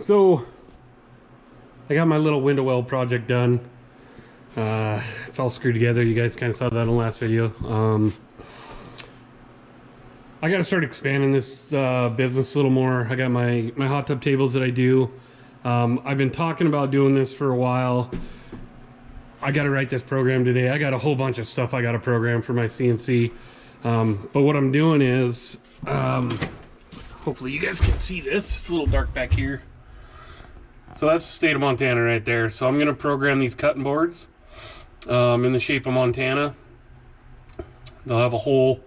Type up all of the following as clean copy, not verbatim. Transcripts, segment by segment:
So I got my little window weld project done. It's all screwed together. You guys kind of saw that in the last video. I got to start expanding this business a little more. I got my hot tub tables that I do. I've been talking about doing this for a while. I got to write this program today. I got a whole bunch of stuff I got to program for my CNC. But what I'm doing is, hopefully you guys can see this. It's a little dark back here. So that's the state of Montana right there. So I'm going to program these cutting boards in the shape of Montana. They'll have a hole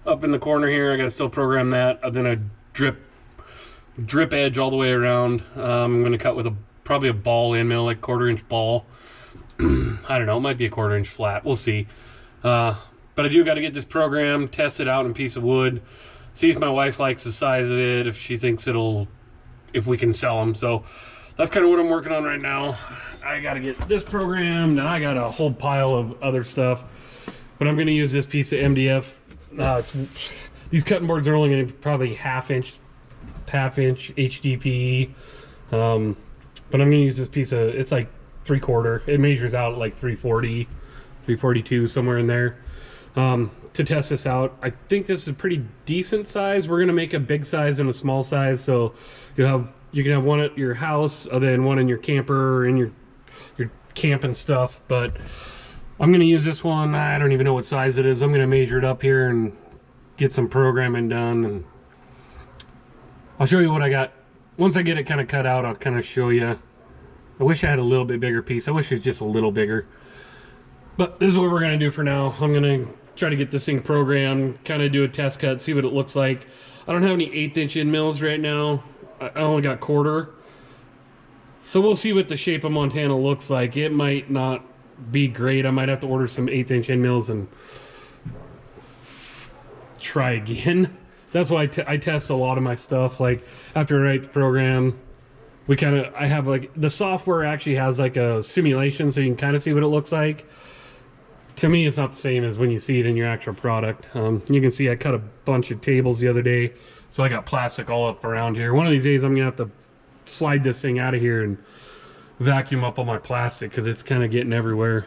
up in the corner here. I got to still program that. Then a drip edge all the way around. I'm going to cut with probably a ball end mill, like 1/4 inch ball. I don't know, it might be a 1/4 inch flat. We'll see. But I do got to get this program, test it out in a piece of wood, see if my wife likes the size of it, if she thinks if we can sell them. So that's kind of what I'm working on right now. I got to get this programmed, and I got a whole pile of other stuff. But I'm going to use this piece of MDF. These cutting boards are only going to be probably half inch HDPE. But I'm going to use this piece of, it's like 3/4. It measures out like 340, 342, somewhere in there. To test this out. I think this is a pretty decent size. We're going to make a big size and a small size, so you can have one at your house, and then one in your camper or in your camping stuff. But I'm going to use this one. I don't even know what size it is. I'm going to measure it up here and get some programming done, and I'll show you what I got. Once I get it kind of cut out, I'll kind of show you. I wish I had a little bit bigger piece. I wish it was just a little bigger. But this is what we're going to do for now. I'm going to try to get this thing programmed, kind of do a test cut, see what it looks like. I don't have any 1/8 inch end mills right now. I only got 1/4. So we'll see what the shape of Montana looks like. It might not be great. I might have to order some 1/8 inch end mills and try again. That's why I test a lot of my stuff. Like after I write the program, I have like, the software actually has like a simulation, so you can kind of see what it looks like. To me, it's not the same as when you see it in your actual product. You can see I cut a bunch of tables the other day, so I got plastic all up around here. One of these days I'm gonna have to slide this thing out of here and vacuum up all my plastic, because it's kind of getting everywhere.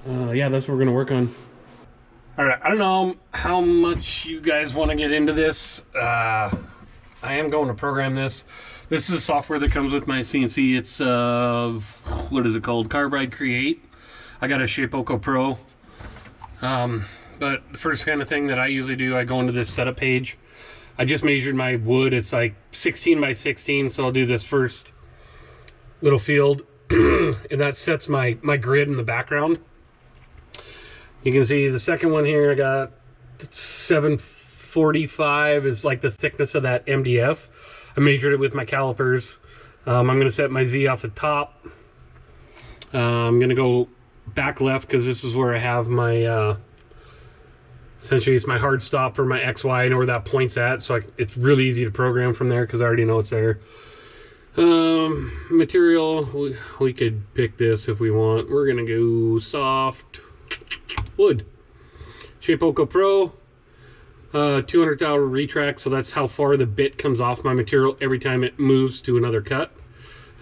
Yeah, that's what we're gonna work on. All right, I don't know how much you guys want to get into this. I am going to program this. This is software that comes with my CNC. It's what is it called? Carbide Create. I got a Shapeoko Pro. But the first kind of thing that I usually do, I go into this setup page. I just measured my wood. It's like 16 by 16, so I'll do this first little field, and that sets my grid in the background. You can see the second one here, I got 745 is like the thickness of that MDF. I measured it with my calipers. I'm going to set my Z off the top. I'm going to go back left, because this is where I have my essentially it's my hard stop for my XY. I know where that point's at, so it's really easy to program from there because I already know it's there. Material, we could pick this if we want. We're gonna go soft wood. Shapeoko Pro, 200 retract, so that's how far the bit comes off my material every time it moves to another cut.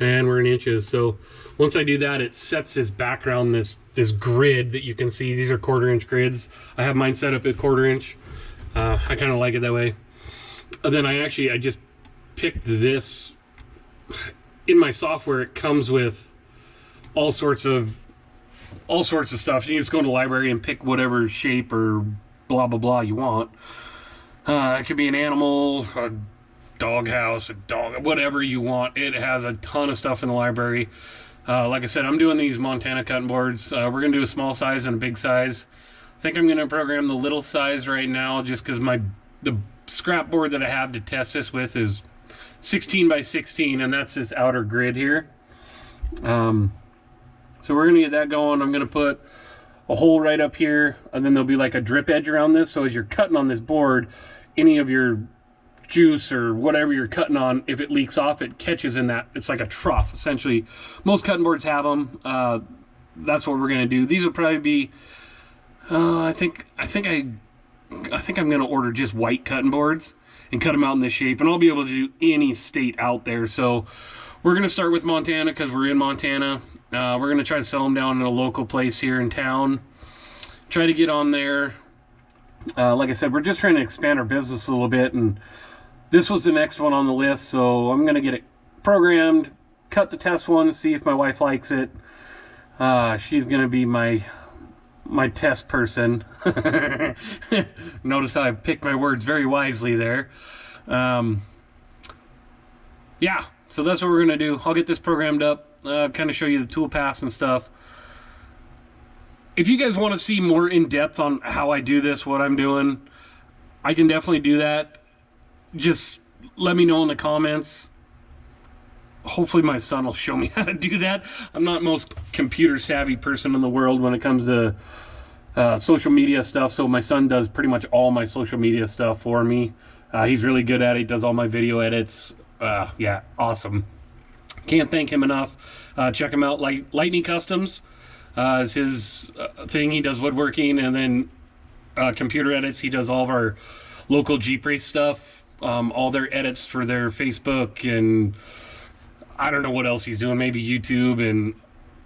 And we're in inches, so once I do that, it sets this background, this grid that you can see. These are 1/4 inch grids. I have mine set up at 1/4 inch. I kind of like it that way. And then I just picked this. In my software, it comes with all sorts of stuff. You just go to the library and pick whatever shape or blah blah blah you want. It could be an animal, a dog house, a dog, whatever you want. It has a ton of stuff in the library. Like I said, I'm doing these Montana cutting boards. We're gonna do a small size and a big size. I think I'm gonna program the little size right now, just because the scrap board that I have to test this with is 16 by 16, and that's this outer grid here. So we're gonna get that going. I'm gonna put a hole right up here, and then there'll be like a drip edge around this, so as you're cutting on this board, any of your juice or whatever you're cutting on, if it leaks off, it catches in that. It's like a trough, essentially. Most cutting boards have them. That's what we're gonna do. These will probably be I think I I think I'm gonna order just white cutting boards and cut them out in this shape, and I'll be able to do any state out there. So we're gonna start with Montana because we're in Montana. We're gonna try to sell them down in a local place here in town. Try to get on there. Like I said, we're just trying to expand our business a little bit, and this was the next one on the list, so I'm gonna get it programmed, cut the test one, see if my wife likes it. She's gonna be my test person. Notice how I picked my words very wisely there. Yeah, so that's what we're gonna do. I'll get this programmed up, kind of show you the tool paths and stuff. If you guys want to see more in depth on how I do this, what I'm doing, I can definitely do that. Just let me know in the comments. Hopefully my son will show me how to do that. I'm not the most computer savvy person in the world when it comes to social media stuff, so my son does pretty much all my social media stuff for me. He's really good at it. He does all my video edits. Yeah, awesome. Can't thank him enough. Check him out. Lightning Customs is his thing. He does woodworking, and then computer edits. He does all of our local Jeep race stuff, all their edits for their Facebook, and I don't know what else he's doing, maybe YouTube and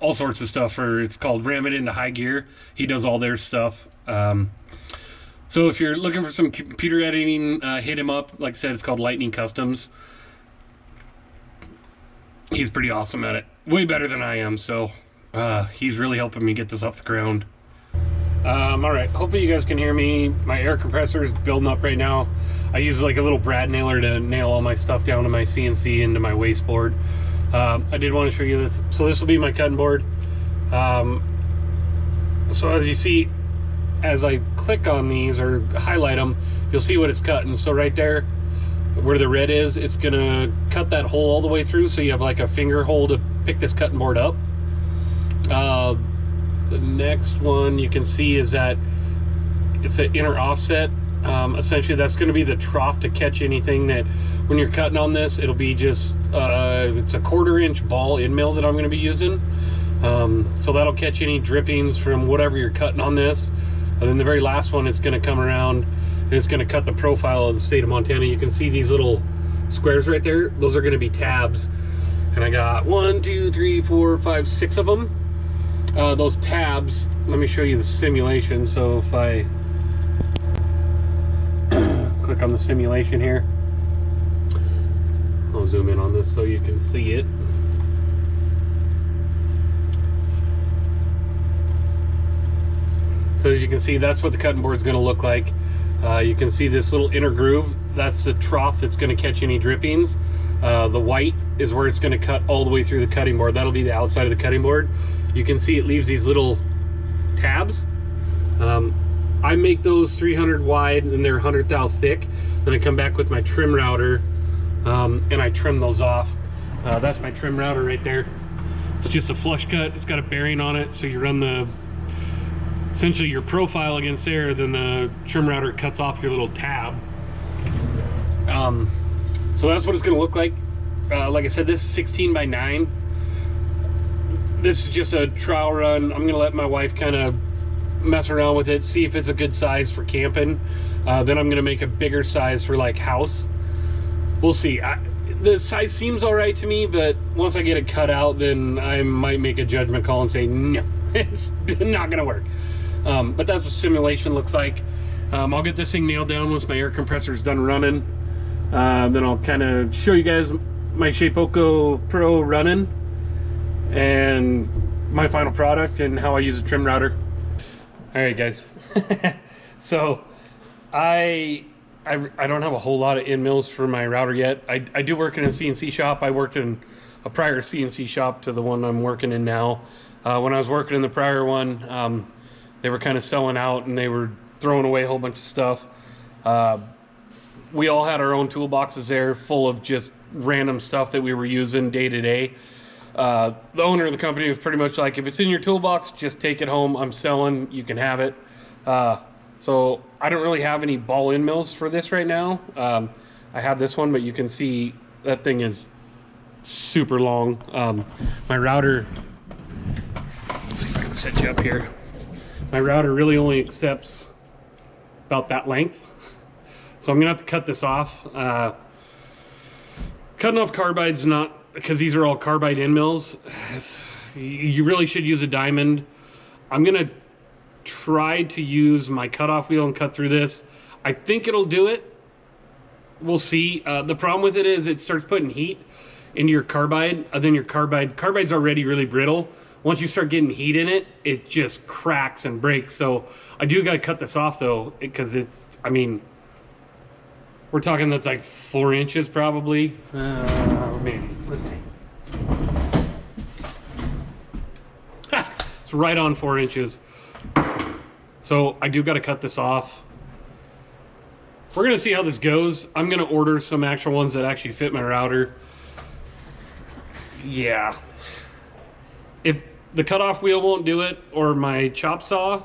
all sorts of stuff. It's called Ram It Into High Gear. He does all their stuff. So if you're looking for some computer editing, hit him up. Like I said, it's called Lightning Customs. He's pretty awesome at it. Way better than I am, so he's really helping me get this off the ground. Alright, hopefully you guys can hear me. My air compressor is building up right now. I use like a little brad nailer to nail all my stuff down to my CNC into my wasteboard. I did want to show you this. So this will be my cutting board. So as you see, as I click on these or highlight them, you'll see what it's cutting. So right there where the red is, it's gonna cut that hole all the way through, so you have like a finger hole to pick this cutting board up. The next one you can see is that it's an inner offset. Essentially that's going to be the trough to catch anything that when you're cutting on this, it'll be just it's a 1/4 inch ball end mill that I'm going to be using. So that'll catch any drippings from whatever you're cutting on this. And then the very last one, it's going to come around and it's going to cut the profile of the state of Montana. You can see these little squares right there. Those are going to be tabs, and I got 1, 2, 3, 4, 5, 6 of them. Those tabs, let me show you the simulation. So if I click on the simulation here, I'll zoom in on this so you can see it. So as you can see, that's what the cutting board is going to look like. You can see this little inner groove. That's the trough that's going to catch any drippings. The white is where it's going to cut all the way through the cutting board. That'll be the outside of the cutting board. You can see it leaves these little tabs. I make those 300 wide and they're 100 thou thick. Then I come back with my trim router and I trim those off. That's my trim router right there. It's just a flush cut. It's got a bearing on it, so you run essentially your profile against there, then the trim router cuts off your little tab. So that's what it's going to look like. Like I said, this is 16 by 9. This is just a trial run. I'm going to let my wife kind of mess around with it, see if it's a good size for camping. Then I'm going to make a bigger size for like house. We'll see. The size seems all right to me, but once I get it cut out, then I might make a judgment call and say, no, it's not going to work. But that's what simulation looks like. I'll get this thing nailed down once my air compressor is done running. Then I'll kind of show you guys my Shapeoko Pro running and my final product and how I use a trim router. All right, guys. So I don't have a whole lot of end mills for my router yet. I do work in a CNC shop. I worked in a prior CNC shop to the one I'm working in now. When I was working in the prior one, they were kind of selling out and they were throwing away a whole bunch of stuff. We all had our own toolboxes there full of just random stuff that we were using day to day. The owner of the company was pretty much like, if it's in your toolbox, just take it home. I'm selling, you can have it. So I don't really have any ball end mills for this right now. I have this one, but you can see that thing is super long. My router, let's see if I can set you up here. My router really only accepts about that length. So I'm gonna have to cut this off. Cutting off carbide's not, because these are all carbide end mills. You really should use a diamond. I'm gonna try to use my cutoff wheel and cut through this. I think it'll do it. We'll see. The problem with it is it starts putting heat into your carbide. Then your carbide's already really brittle. Once you start getting heat in it, it just cracks and breaks. So I do gotta cut this off though, because it's, I mean, we're talking that's like 4 inches probably. Maybe, let's see. Ha! It's right on 4 inches. So I do gotta cut this off. We're gonna see how this goes. I'm gonna order some actual ones that actually fit my router. Yeah. If the cutoff wheel won't do it, or my chop saw,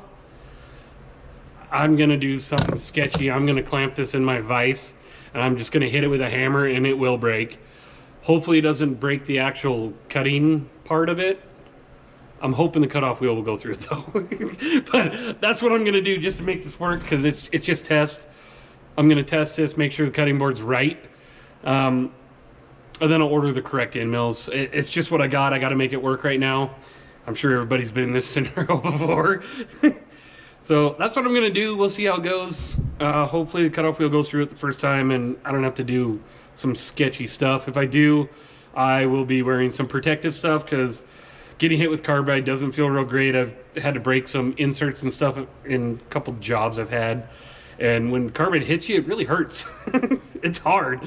I'm gonna do something sketchy. I'm gonna clamp this in my vise, and I'm just gonna hit it with a hammer, and it will break. Hopefully it doesn't break the actual cutting part of it. I'm hoping the cutoff wheel will go through it though. But that's what I'm gonna do just to make this work, because it's just test. I'm gonna test this, make sure the cutting board's right. And then I'll order the correct end mills. It's just what I got. I gotta make it work right now. I'm sure everybody's been in this scenario before. So that's what I'm gonna do. We'll see how it goes. Hopefully the cutoff wheel goes through it the first time and I don't have to do some sketchy stuff. If I do, I will be wearing some protective stuff, because getting hit with carbide doesn't feel real great. I've had to break some inserts and stuff in a couple jobs I've had. And when carbide hits you, it really hurts. It's hard.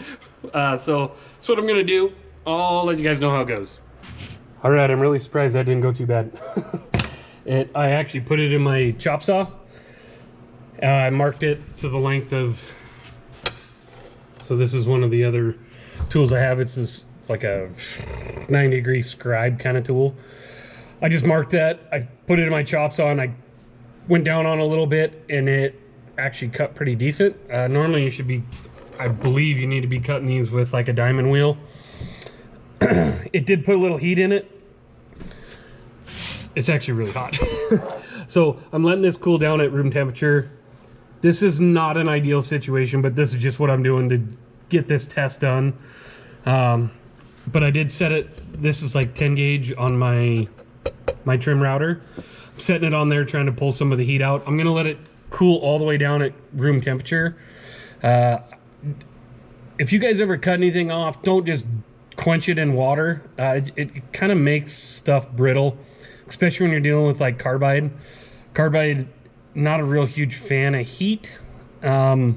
So that's what I'm gonna do. I'll let you guys know how it goes. All right, I'm really surprised that didn't go too bad. I actually put it in my chop saw. I marked it to the length of, so this is one of the other tools I have. It's this like a 90-degree scribe kind of tool. I just marked that. I put it in my chop saw and I went down on a little bit, and it actually cut pretty decent. Normally you should be, I believe you need to be cutting these with like a diamond wheel. It did put a little heat in it. It's actually really hot. So I'm letting this cool down at room temperature. This is not an ideal situation, but this is just what I'm doing to get this test done. But I did set it, this is like 10 gauge on my trim router. I'm setting it on there, trying to pull some of the heat out. I'm gonna let it cool all the way down at room temperature. If you guys ever cut anything off, don't just quench it in water. It kind of makes stuff brittle, especially when you're dealing with like carbide. Carbide, not a real huge fan of heat. I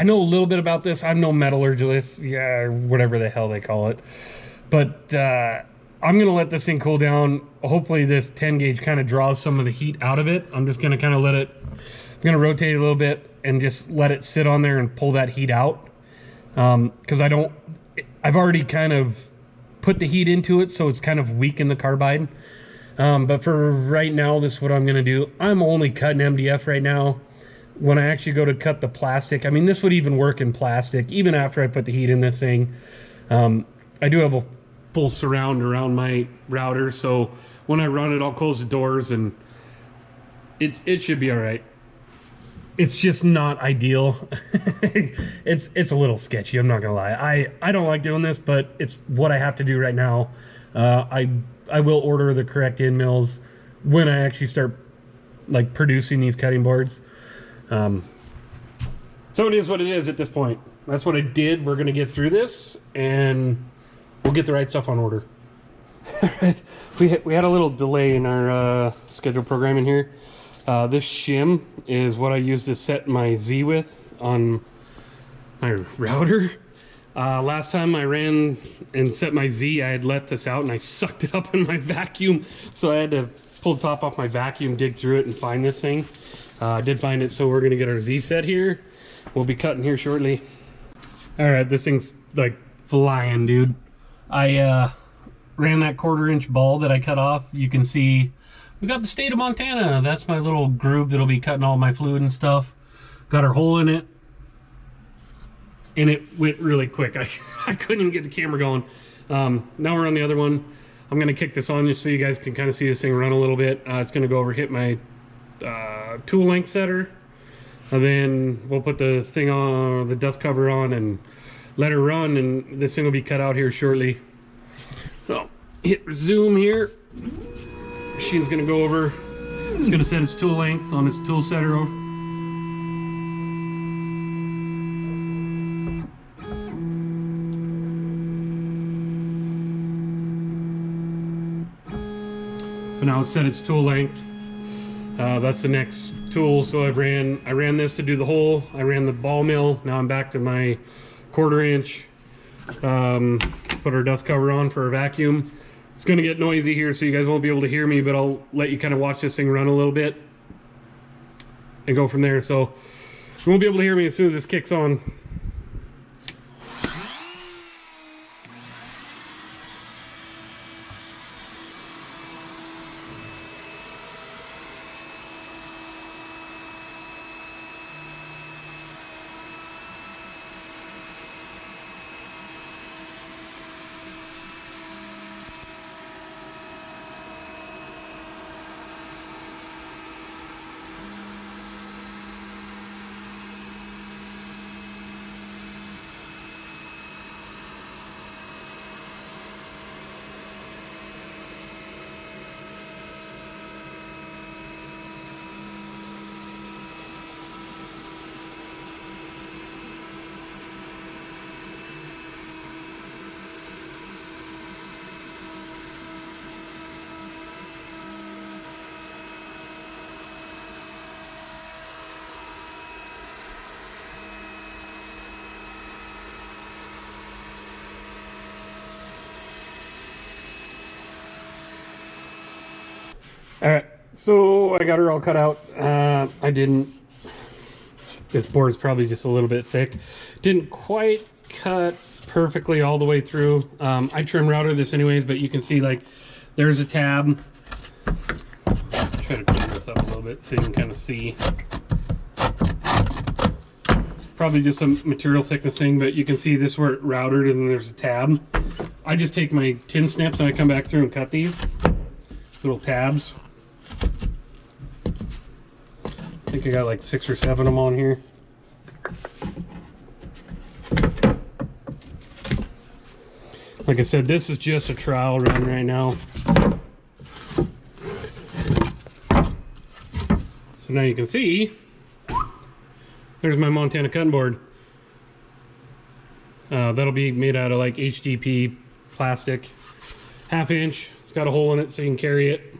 know a little bit about this. I'm no metallurgist, yeah, whatever the hell they call it. But I'm gonna let this thing cool down. Hopefully this 10 gauge kind of draws some of the heat out of it. I'm just gonna kind of let it, I'm gonna rotate it a little bit and just let it sit on there and pull that heat out. Because I've already kind of put the heat into it, so it's kind of weak in the carbide. But for right now, this is what I'm gonna do. I'm only cutting MDF right now. When I actually go to cut the plastic, I mean, this would even work in plastic, even after I put the heat in this thing. I do have a full surround around my router, so when I run it, I'll close the doors and it should be all right. It's just not ideal. It's a little sketchy, I'm not gonna lie. I don't like doing this, but it's what I have to do right now. I will order the correct end mills when I actually start like producing these cutting boards. So it is what it is at this point. That's what I did. We're gonna get through this and we'll get the right stuff on order. Alright, we had a little delay in our schedule programming here. This shim is what I used to set my Z with on my router. Last time I ran and set my Z, I had let this out and I sucked it up in my vacuum. So I had to pull the top off my vacuum, dig through it and find this thing. I did find it, so we're gonna get our Z set here. We'll be cutting here shortly. All right, this thing's like flying, dude. I ran that 1/4 inch ball that I cut off. You can see we got the state of Montana. That's my little groove that'll be cutting all my fluid and stuff. Got our hole in it. And it went really quick. I couldn't even get the camera going. Now we're on the other one. I'm gonna kick this on just so you guys can kind of see this thing run a little bit. It's gonna go over, hit my tool length setter, and then we'll put the thing on, the dust cover on, and let her run, and this thing will be cut out here shortly. So hit resume here. Machine's gonna go over. It's gonna set its tool length on its tool setter over. So now it's set its tool length. That's the next tool. So I ran this to do the hole. I ran the ball mill. Now I'm back to my 1/4 inch. Put our dust cover on for a vacuum. It's gonna get noisy here, so you guys won't be able to hear me, but I'll let you kind of watch this thing run a little bit and go from there. So you won't be able to hear me as soon as this kicks on. All right, so I got her all cut out. I didn't, this board's probably just a little bit thick. Didn't quite cut perfectly all the way through. I trim router this anyways, but you can see like there's a tab. Try to clean this up a little bit so you can kind of see. It's probably just some material thickness thing, but you can see this where it routered and then there's a tab. I just take my tin snips and I come back through and cut these little tabs. I think I got like 6 or 7 of them on here. Like I said, this is just a trial run right now. So now you can see, there's my Montana cutting board. That'll be made out of like HDP plastic, 1/2 inch. It's got a hole in it so you can carry it.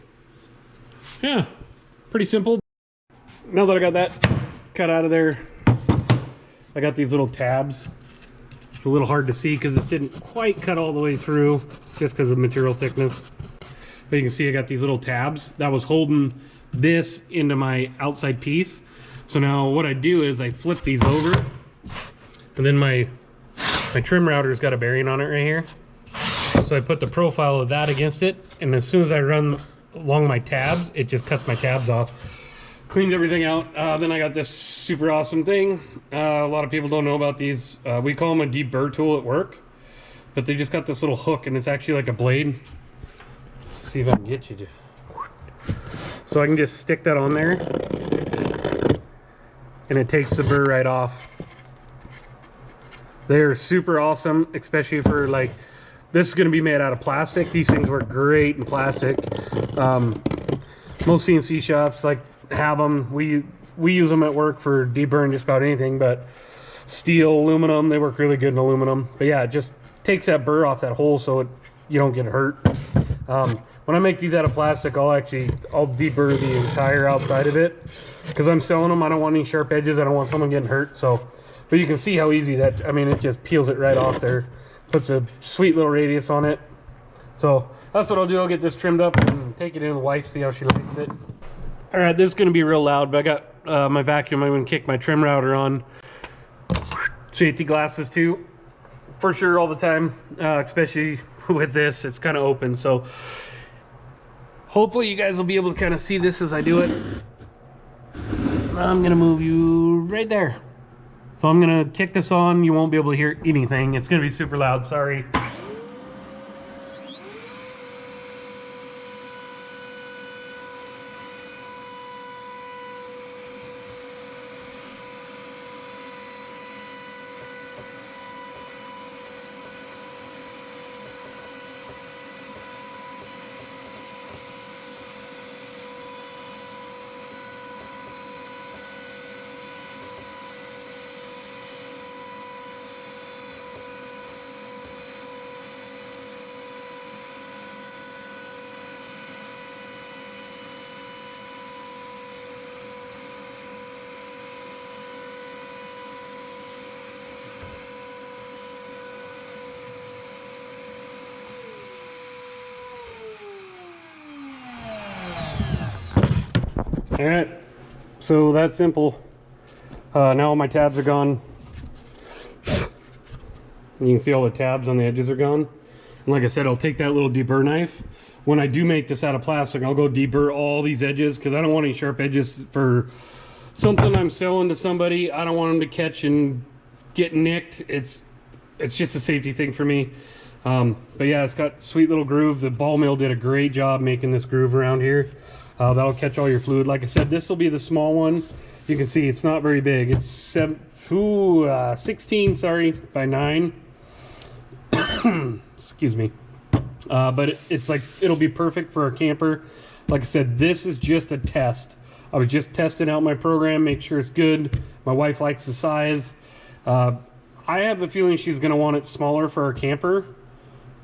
Yeah, pretty simple. Now that I got that cut out of there, I got these little tabs. It's a little hard to see because this didn't quite cut all the way through just because of material thickness. But you can see I got these little tabs that was holding this into my outside piece. So now what I do is I flip these over, and then my trim router's got a bearing on it right here. So I put the profile of that against it, and as soon as I run along my tabs, it just cuts my tabs off. Cleans everything out. Then I got this super awesome thing. A lot of people don't know about these. We call them a deep burr tool at work, but they just got this little hook, and it's actually like a blade. Let's see if I can get you to. So I can just stick that on there, and it takes the burr right off. They're super awesome, especially for like, this is going to be made out of plastic. These things work great in plastic. Most CNC shops like have them. We use them at work for deburring just about anything, but steel, aluminum, they work really good in aluminum. But yeah, it just takes that burr off that hole so you don't get hurt. When I make these out of plastic, I'll deburr the entire outside of it because I'm selling them. I don't want any sharp edges. I don't want someone getting hurt. So, but you can see how easy that, I mean, it just peels it right off there. Puts a sweet little radius on it. So that's what I'll do. I'll get this trimmed up and take it in to the wife, see how she likes it. All right, this is going to be real loud, but I got my vacuum. I'm going to kick my trim router on. Safety glasses too, for sure, all the time, especially with this. It's kind of open, so hopefully you guys will be able to kind of see this as I do it. I'm going to move you right there. So I'm going to kick this on. You won't be able to hear anything. It's going to be super loud. Sorry. All right, so that's simple. Now all my tabs are gone. You can see all the tabs on the edges are gone. And like I said, I'll take that little deburr knife. When I do make this out of plastic, I'll go deburr all these edges because I don't want any sharp edges for something I'm selling to somebody. I don't want them to catch and get nicked. It's just a safety thing for me. But yeah, it's got sweet little groove. The ball mill did a great job making this groove around here. That'll catch all your fluid. Like I said, this will be the small one. You can see it's not very big. It's 16, sorry, by 9. Excuse me. But it's like, it'll be perfect for a camper. Like I said, this is just a test. I was just testing out my program, make sure it's good. My wife likes the size. I have a feeling she's gonna want it smaller for our camper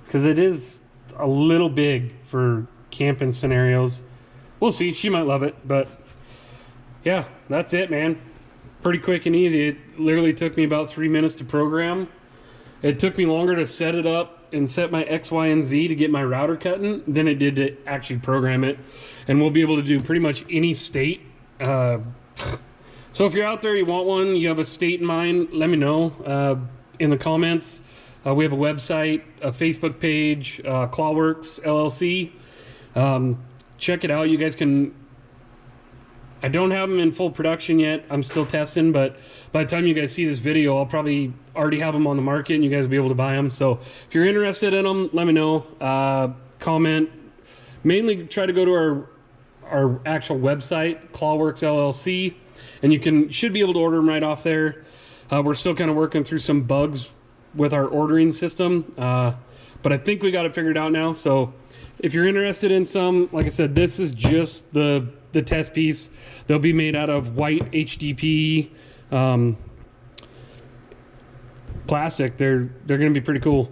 because it is a little big for camping scenarios. We'll see, she might love it, but yeah, that's it, man. Pretty quick and easy. It literally took me about 3 minutes to program. It took me longer to set it up and set my X, Y, and Z to get my router cutting than it did to actually program it. And we'll be able to do pretty much any state. So if you're out there, you want one, you have a state in mind, let me know in the comments. We have a website, a Facebook page, Clawworks LLC. Check it out. You guys can... I don't have them in full production yet. I'm still testing, but by the time you guys see this video, I'll probably already have them on the market and you guys will be able to buy them. So if you're interested in them, let me know. Comment. Mainly try to go to our actual website, Clawworks LLC, and you should be able to order them right off there. We're still kind of working through some bugs with our ordering system, but I think we got it figured out now. So if you're interested in some, like I said, this is just the test piece. They'll be made out of white HDPE plastic. They're going to be pretty cool.